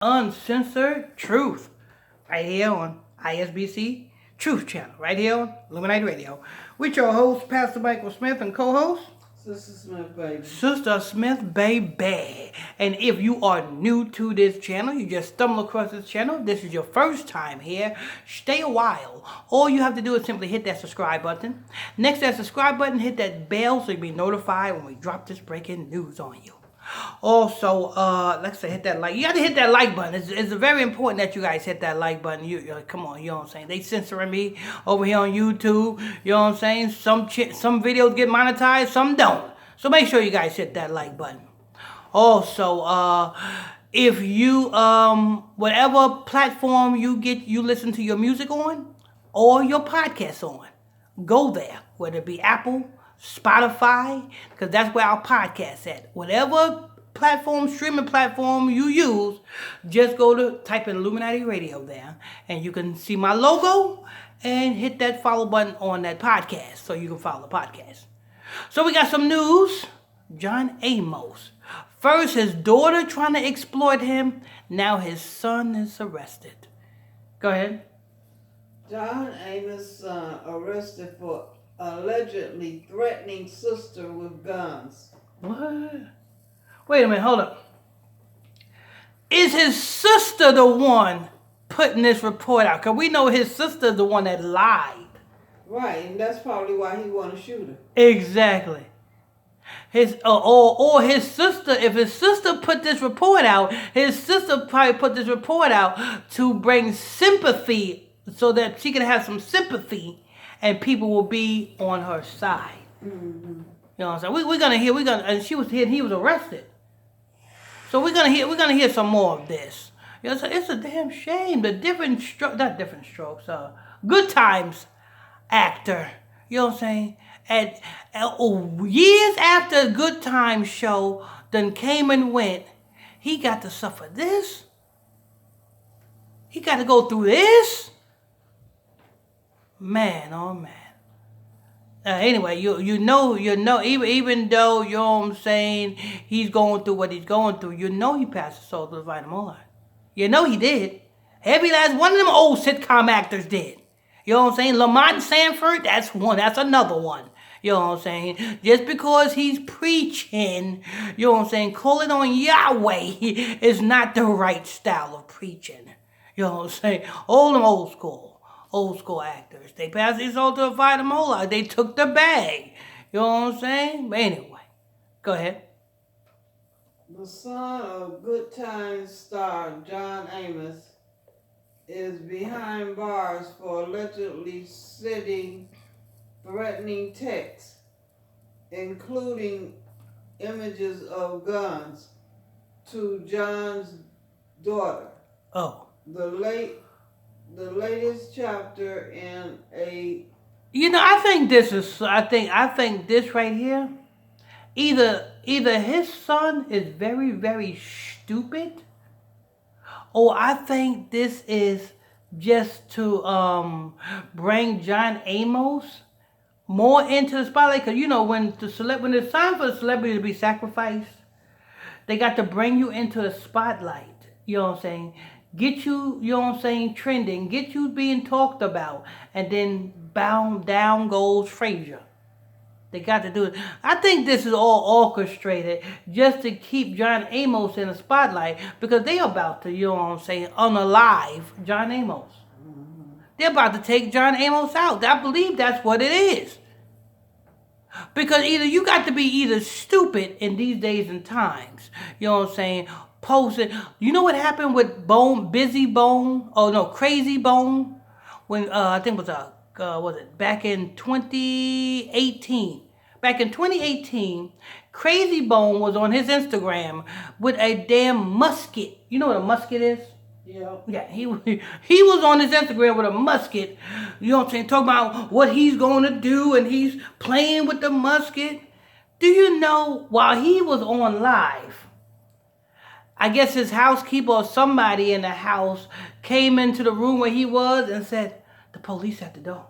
Uncensored truth right here on ISBC Truth Channel, right here on Illuminati Radio. With your host, Pastor Michael Smith, and co-host, Sister Smith, baby. Sister Smith, baby. And if you are new to this channel, you just stumble across this channel, this is your first time here, stay a while. All you have to do is simply hit that subscribe button. Next to that subscribe button, hit that bell so you'll be notified when we drop this breaking news on you. Also, let's say hit that like. You got to hit that like button. It's very important that you guys hit that like button. Come on, you know what I'm saying? They censoring me over here on YouTube. You know what I'm saying? Some videos get monetized, some don't. So make sure you guys hit that like button. Also, if you whatever platform you listen to your music on or your podcast on, go there. Whether it be Apple, Spotify, because that's where our podcast at. Whatever streaming platform you use, just go to type in Illuminati Radio there, and you can see my logo and hit that follow button on that podcast so you can follow the podcast. So we got some news. John Amos. First, his daughter trying to exploit him. Now his son is arrested. Go ahead. John Amos' son arrested for allegedly threatening sister with guns. What? Wait a minute, hold up. Is his sister the one putting this report out? Because we know his sister's the one that lied. Right, and that's probably why he want to shoot her. Exactly. Or his sister, if his sister put this report out, his sister probably put this report out to bring sympathy so that she can have some sympathy and people will be on her side. Mm-hmm. You know what I'm saying? And she was here and he was arrested. So we're gonna hear some more of this. You know, it's a damn shame. The Good Times actor. You know what I'm saying? At years after Good Times show then came and went, he got to suffer this. He got to go through this. Man, oh man. Anyway, you know, even though, you know what I'm saying, he's going through what he's going through, you know he passed his soul to the vitamin line. You know he did. Every last one of them old sitcom actors did. You know what I'm saying? Lamont Sanford, that's another one. You know what I'm saying? Just because he's preaching, you know what I'm saying, calling on Yahweh is not the right style of preaching. You know what I'm saying? All them old school actors. They passed their soul to the vitamin. They took the bag. You know what I'm saying? But anyway, go ahead. The son of Good Times star John Amos is behind bars for allegedly sending threatening texts, including images of guns, to John's daughter. Oh. The latest chapter in a... You know, I think this right here, either his son is very, very stupid, or I think this is just to bring John Amos more into the spotlight. Because, you know, when it's time for the celebrity to be sacrificed, they got to bring you into the spotlight. You know what I'm saying? Get you, you know what I'm saying, trending. Get you being talked about. And then down goes Frazier. They got to do it. I think this is all orchestrated just to keep John Amos in the spotlight. Because they about to, you know what I'm saying, unalive John Amos. They're about to take John Amos out. I believe that's what it is. Because either you got to be either stupid in these days and times. You know what I'm saying? Posted. You know what happened with Crazy Bone? When I think it was back in 2018. Back in 2018, Crazy Bone was on his Instagram with a damn musket. You know what a musket is? Yeah. Yeah, he was on his Instagram with a musket. You know what I'm saying? Talking about what he's going to do, and he's playing with the musket. Do you know, while he was on live, I guess his housekeeper or somebody in the house came into the room where he was and said, "The police at the door."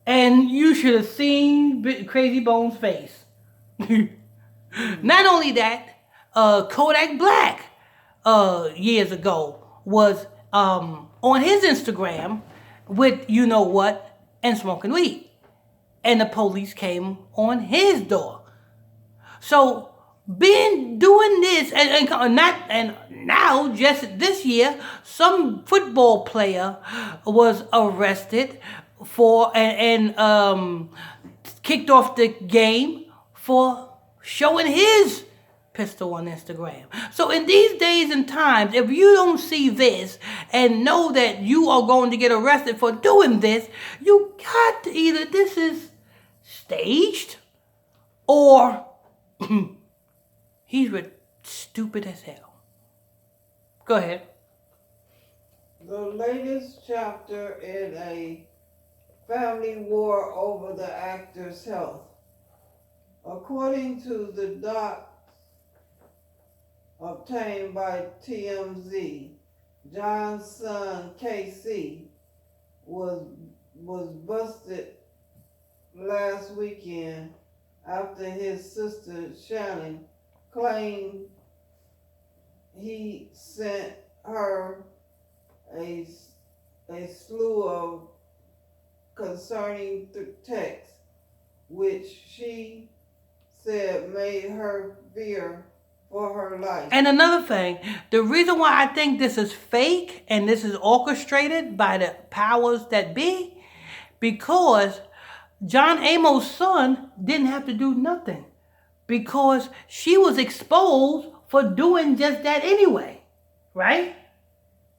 And you should have seen Crazy Bone's face. Not only that, Kodak Black years ago was on his Instagram with you know what and smoking weed, and the police came on his door. So being doing this and not and now just this year, some football player was arrested for and kicked off the game for showing his pistol on Instagram. So in these days and times, if you don't see this and know that you are going to get arrested for doing this, you got to either this is staged or he's stupid as hell. Go ahead. The latest chapter in a family war over the actor's health. According to the doc obtained by TMZ, John's son KC was busted last weekend after his sister Shannon claimed he sent her a slew of concerning texts, which she said made her fear for her life. And another thing, the reason why I think this is fake and this is orchestrated by the powers that be, because John Amos-Son didn't have to do nothing, because she was exposed for doing just that anyway, right?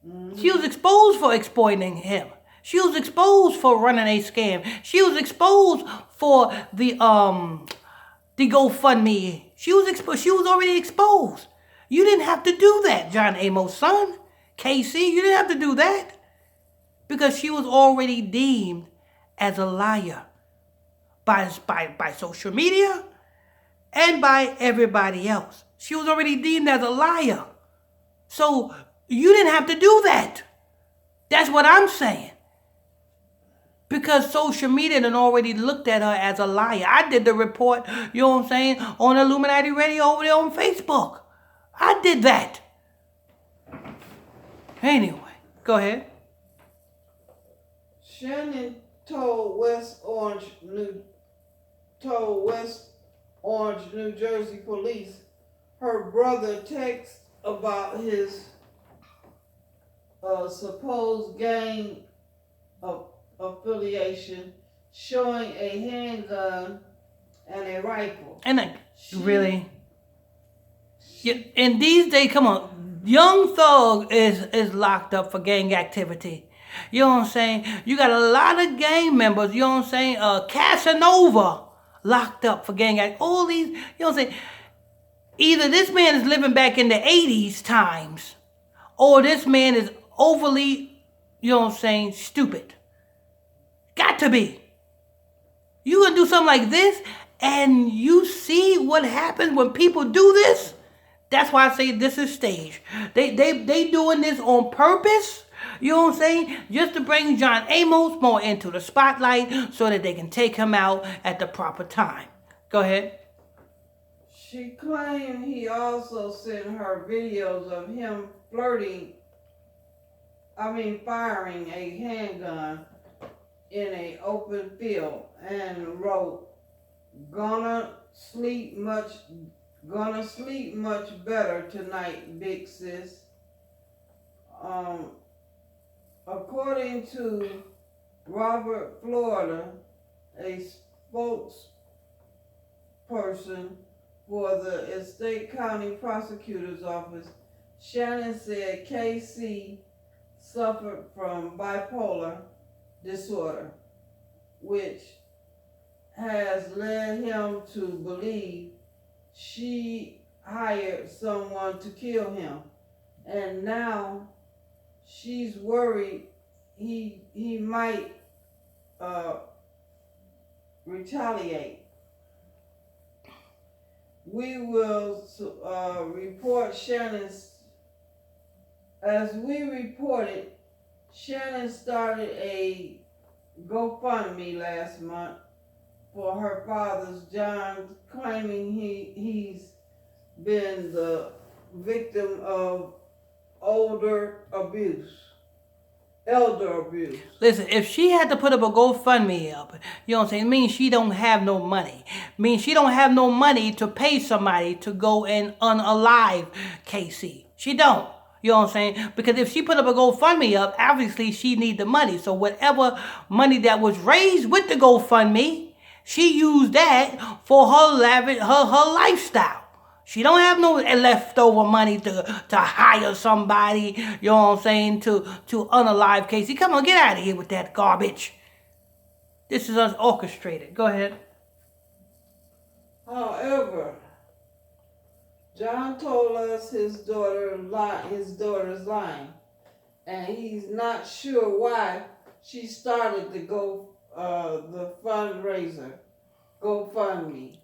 Mm-hmm. She was exposed for exploiting him. She was exposed for running a scam. She was exposed for the GoFundMe. She was already exposed. You didn't have to do that, John Amos-Son. KC, you didn't have to do that. Because she was already deemed as a liar by social media and by everybody else. She was already deemed as a liar. So you didn't have to do that. That's what I'm saying. Because social media done already looked at her as a liar. I did the report, you know what I'm saying, on Illuminati Radio over there on Facebook. I did that. Anyway, go ahead. Shannon told West Orange, New Jersey police her brother texted about his supposed gang affiliation, showing a handgun and a rifle. And really, in these days, come on, Young Thug is locked up for gang activity. You know what I'm saying? You got a lot of gang members. You know what I'm saying? Casanova locked up for gang activity. All these, you know what I'm saying? Either this man is living back in the 80s times, or this man is overly, you know what I'm saying, stupid. Got to be. You gonna do something like this, and you see what happens when people do this? That's why I say this is staged. They doing this on purpose. You know what I'm saying? Just to bring John Amos more into the spotlight so that they can take him out at the proper time. Go ahead. She claimed he also sent her videos of him firing a handgun in an open field, and wrote, gonna sleep much better tonight, big sis. According to Robert Florida, a spokesperson for the Estate County Prosecutor's Office, Shannon said KC suffered from bipolar disorder, which has led him to believe she hired someone to kill him, and now she's worried he might retaliate. We will report as we reported, Shannon started a GoFundMe last month for her father's John, claiming he's been the victim of elder abuse. Elder abuse. Listen, if she had to put up a GoFundMe up, you know what I'm saying, it means she don't have no money. It means she don't have no money to pay somebody to go and unalive Casey. She don't. You know what I'm saying? Because if she put up a GoFundMe up, obviously she need the money. So whatever money that was raised with the GoFundMe, she used that for her lifestyle. She don't have no leftover money to hire somebody, you know what I'm saying, to unalive Casey. Come on, get out of here with that garbage. This is orchestrated. Go ahead. However, John told us his daughter's lying, and he's not sure why she started the the fundraiser, GoFundMe.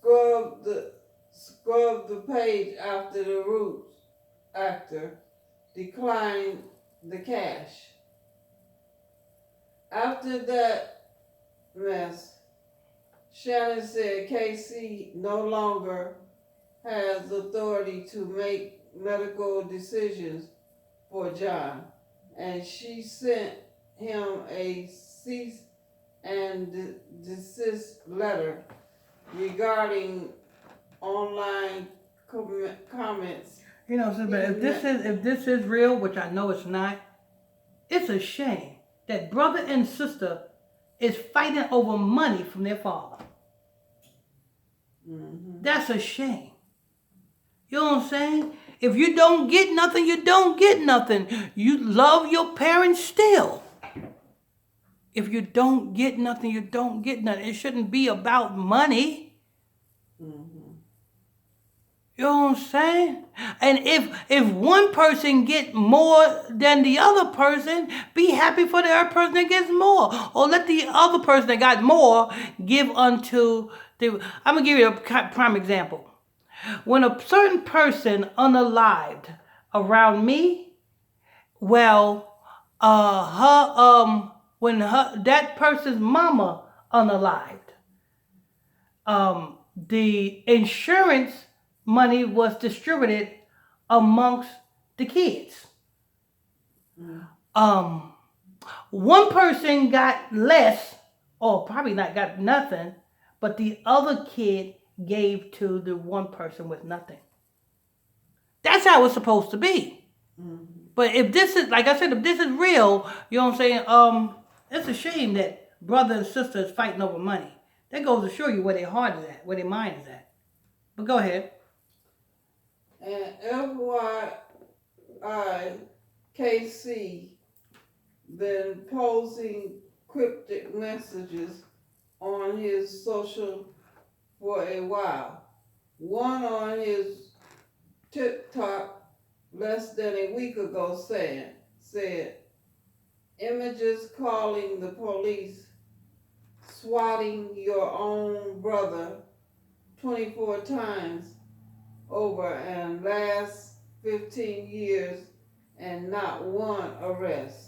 Scrub the page after the Roots actor declined the cash. After that mess, Shannon said KC no longer has authority to make medical decisions for John, and she sent him a cease and desist letter regarding online comments. You know, but if this is real, which I know it's not, it's a shame that brother and sister is fighting over money from their father. Mm-hmm. That's a shame. You know what I'm saying? If you don't get nothing, you don't get nothing. You love your parents still. If you don't get nothing, you don't get nothing. It shouldn't be about money. Mm-hmm. You know what I'm saying? And if one person get more than the other person, be happy for the other person that gets more. Or let the other person that got more give unto the... I'm going to give you a prime example. When a certain person unalived around me, well, when that person's mama unalived, the insurance money was distributed amongst the kids. One person got less, or probably not got nothing, but the other kid gave to the one person with nothing. That's how it's supposed to be. Mm-hmm. But if this is, like I said, if this is real, you know what I'm saying, it's a shame that brother and sister is fighting over money. That goes to show you where their heart is at, where their mind is at. But go ahead. And FYIKC been posting cryptic messages on his social for a while. One on his TikTok less than a week ago said, images calling the police, swatting your own brother 24 times over and last 15 years and not one arrest.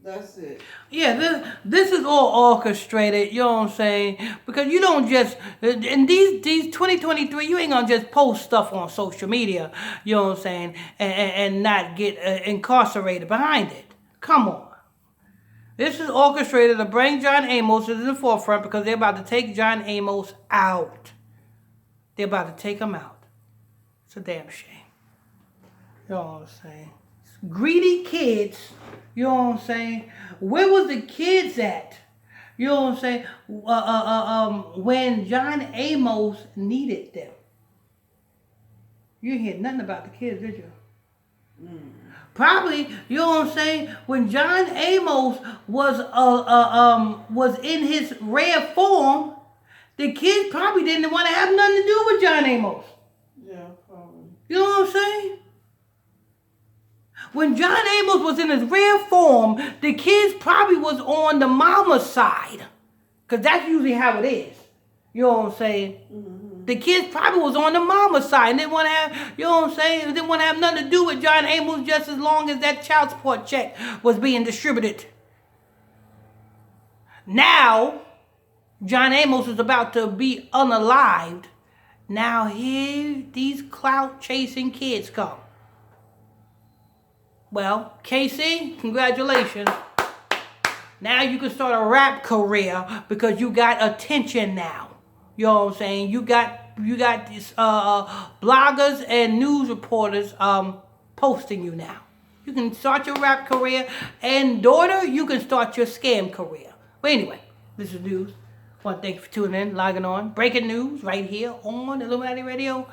That's it. Yeah, this is all orchestrated, you know what I'm saying? Because you don't just, in these 2023, you ain't gonna just post stuff on social media, you know what I'm saying, and not get incarcerated behind it. Come on. This is orchestrated to bring John Amos to the forefront because they're about to take John Amos out. They're about to take him out. It's a damn shame. You know what I'm saying? Greedy kids, you know what I'm saying? Where was the kids at? You know what I'm saying? When John Amos needed them. You didn't hear nothing about the kids, did you? Probably, you know what I'm saying? When John Amos was in his rare form, the kids probably didn't want to have nothing to do with John Amos. Yeah, probably. You know what I'm saying? When John Amos was in his rare form, the kids probably was on the mama's side. Because that's usually how it is. You know what I'm saying? Mm-hmm. The kids probably was on the mama's side and didn't want to have, you know what I'm saying, didn't want to have nothing to do with John Amos just as long as that child support check was being distributed. Now, John Amos is about to be unalived. Now here these clout chasing kids come. Well, Casey, congratulations. Now you can start a rap career because you got attention now. You know what I'm saying? You got these bloggers and news reporters posting you now. You can start your rap career, and daughter, you can start your scam career. But anyway, this is news. I want to thank you for tuning in, logging on. Breaking news right here on Illuminati Radio,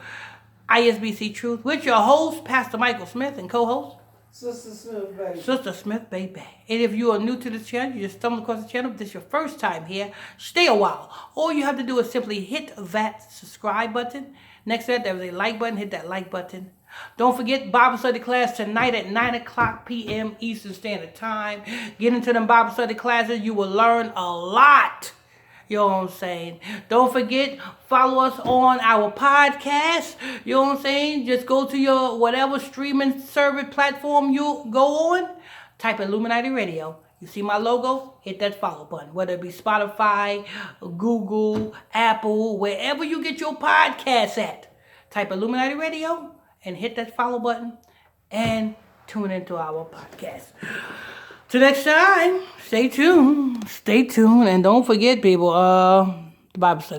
ISBC Truth, with your host, Pastor Michael Smith, and co-host, Sister Smith, baby. Sister Smith, baby. And if you are new to this channel, you just stumbled across the channel, if this is your first time here, stay a while. All you have to do is simply hit that subscribe button. Next to that, there is a like button. Hit that like button. Don't forget Bible study class tonight at 9 o'clock p.m. Eastern Standard Time. Get into them Bible study classes. You will learn a lot. You know what I'm saying? Don't forget, follow us on our podcast. You know what I'm saying? Just go to your whatever streaming service platform you go on. Type Illuminati Radio. You see my logo? Hit that follow button. Whether it be Spotify, Google, Apple, wherever you get your podcasts at. Type Illuminati Radio and hit that follow button and tune into our podcast. Till next time, stay tuned, and don't forget, people, the Bible study